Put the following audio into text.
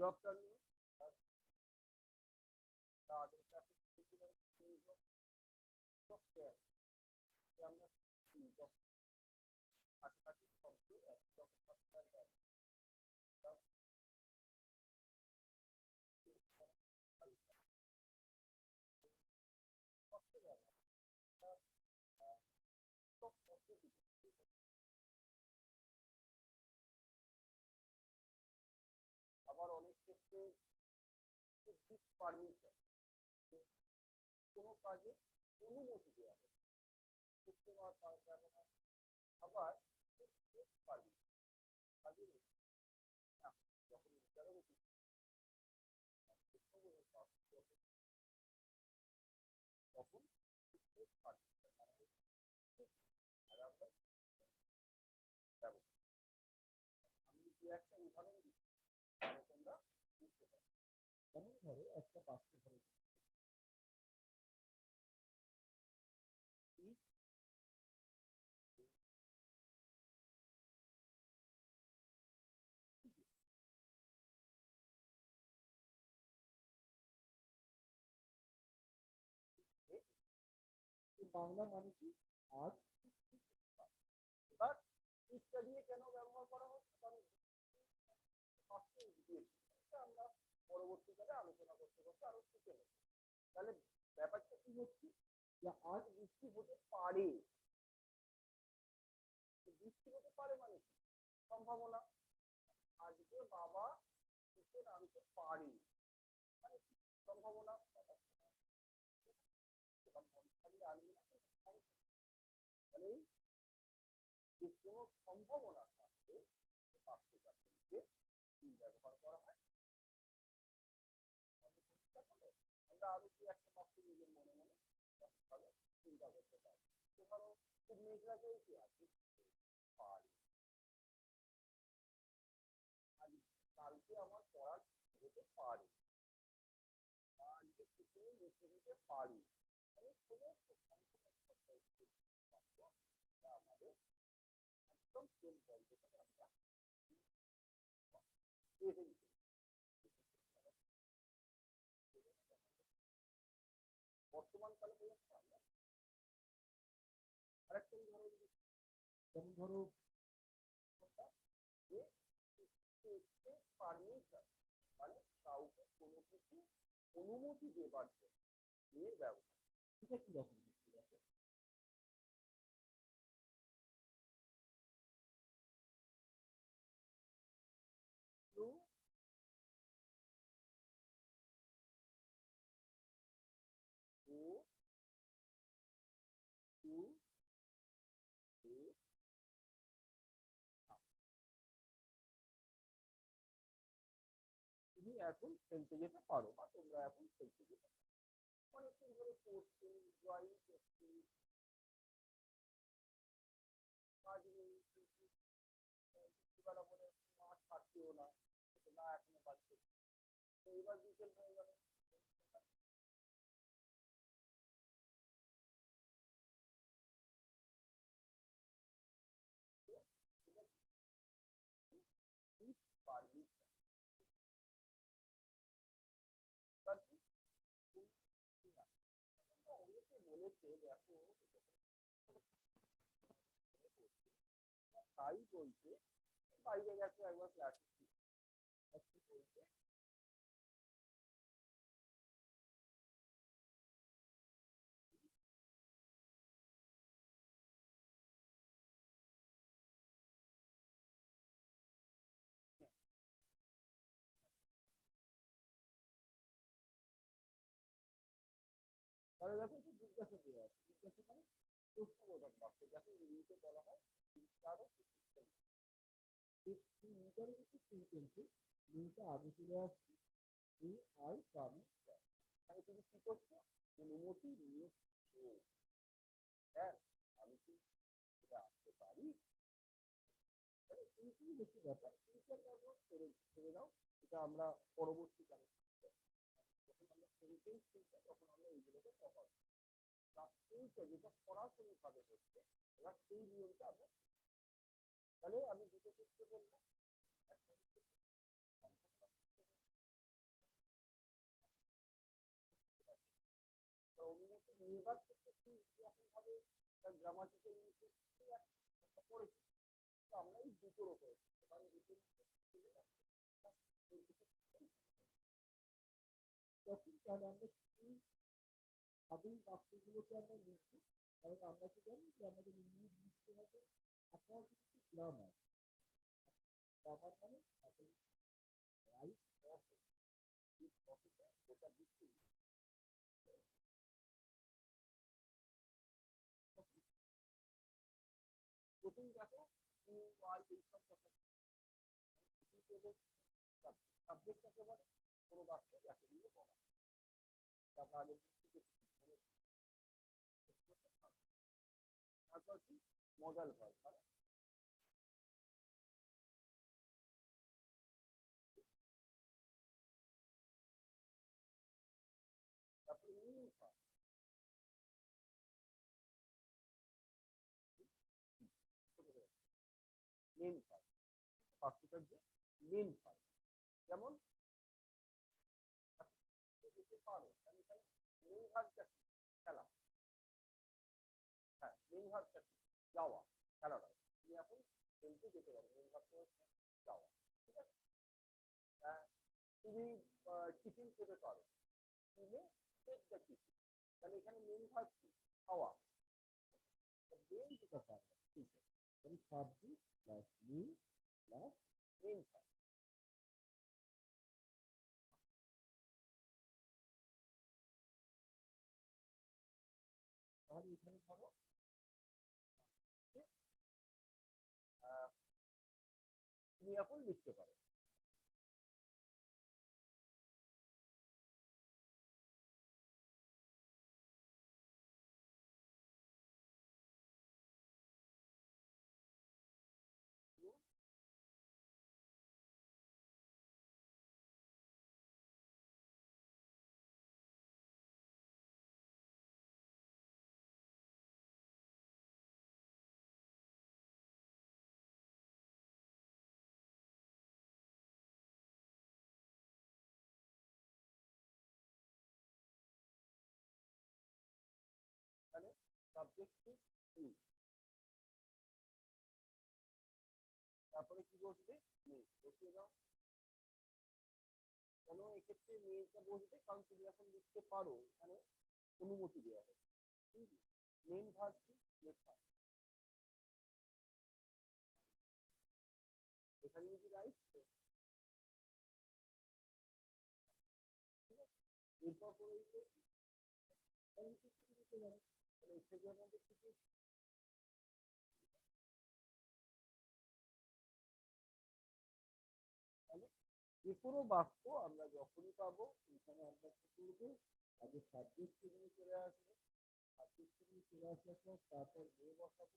afternoon. The other traffic is software. আমরা কাছাকাছি শব্দ একদম সফটওয়্যার আবার অনেক ক্ষেত্রে পারমিশন কোনো কাজে অনুমতি দেওয়া হবে আবার পারমিশন কাজে যখন বিচারক তখন আমি যে একটা উদাহরণ দিচ্ছি তোমরা বুঝতে পারো যেমন ধরো একটা বাক্য ধরো বাংলা মানে কি আজ এবার ইচ্ছা দিয়ে কেন ব্যবহার করা হচ্ছে কারণ আমরা পরবর্তীকালে আলোচনা করতে করতে আরো শিখে নেব তাহলে ব্যাপারটা কি হচ্ছে যে আজ বৃষ্টি হতে পারে বৃষ্টি হতে পারে মানে কি সম্ভাবনা আজকে বাবা নিচে নামতে পারে মানে সম্ভাবনা তাহলে যে কোনো সম্ভাবনা থাকলে ব্যবহার করা হয় আমরা আরো কি একটা বাক্য নিজের মনে মনে ভাবে চিন্তা করতে পারি ধরো খুব মেঘলা চলছে আছে পারি কালকে আমার পড়া যেতে পারে আজকে থেকে লিখে দিতে পারি আমাদের একদম সেম পয়েন্টে আমরা বর্তমান কালে বোঝাচ্ছি আমরা আরেকটা উদাহরণ যেমন ধরো পারমিশন মানে কাউকে কোনো কিছু অনুমতি দেবার জন্য এর ব্যবস্থা এটা কি রকম ঠিক আছে তুমি এখন খেলতে যেতে পারো বা তোমরা এখন খেলতে যেতে পারো অনেকদিন ধরে পড়ছে ড্রয়িং করছে কাজ নেই বেলা বলে মাঠ পাচ্ছিও না না এখনো পাচ্ছে তো এবার বিকেল হয়ে গেল পারবি অনেকে বলেছে দেখো তাই বলছে বাইরে গেছে একবার ক্লাসে বলছে তাহলে দেখো একটু জিজ্ঞাসা করে আছে জিজ্ঞাসা মানে প্রশ্নবোধক বাক্য যাকে ইংলিশে বলা হয় মিটারে কিছু সেন্টেন্সে মিলটা আগে চলে আসছে এই আই পাবলিক মানে তুমি কি করছো অনুমতি নিয়েছো হ্যাঁ আমি কি এটা আসতে পারি এইগুলি হচ্ছে ব্যাপার ফিউচার ব্যবহার করে দাও এটা আমরা পরবর্তীকালে যখন আমরা সেন্টেন্স শিখবো তখন আমরা এইগুলোকে কভার ফিউচার যেটা সরাসরি ভাবে হচ্ছে এবার সেই নিয়মটা আমরা তাহলে আমি দুটো ক্ষেত্রে বলবো তো এবার থেকে কি এরকম ভাবে গ্রামাটিক্যাল পড়েছি, তো আমরা এই দুটোর উপরে কারণ তখন তাহলে আমরা সেই ভাবেই বাক্যগুলোকে আমরা লিখবো, কারণ আমরা কি জানি যে আমাদের ইংলিশ লিখতে হবে আপনার কিছু গ্রামার, গ্রামার মানে রাইট যেটা লিখতে প্রথম দেখো এইসব কথা সাবজেক্ট একেবারে কোনো বাক্য যাকে দিয়ে বলা তারপর আগে তারপর কি মডেল হয় মানে তারপরে মেন হয় মেন হয় বাক্যটার যে মেন হয় যেমন যেতে পারো মেন ভার্বটা কি খেলা, হ্যাঁ মেন ভার্বটা কি যাওয়া, খেলা নয় তুমি এখন খেলতে যেতে পারো মেন ভার্বটা হচ্ছে যাওয়া, ঠিক আছে। তুমি টিফিন খেতে পারো, কিনে টেক দ্য টিফিন, তাহলে এখানে মেন ভার্ব কি খাওয়া, মেন যেটা পারো ঠিক আছে, তাহলে subject plus main plus main verb. তাহলে এখানে ধরো তুমি এখন লিখতে পারো তাহলে সাবজেক্ট কি, তারপরে কি বসবে মেয়ে বসিয়ে দাও, কেন এক্ষেত্রে মেয়েটা বসবে কারণ তুমি এখন লিখতে পারো এখানে অনুমতি দেওয়া হবে, মেন ভার্ব কি লেখা, এখানে যদি রাইট এরপর করে যে কোনো বাক্য আমরা যখনই পাবো এখানে আমরা কি করবো আগে সাবজেক্ট নিয়ে চলে আসবো, সাবজেক্ট নিয়ে চলে আসার পর তারপর মেয়ে বসাবো,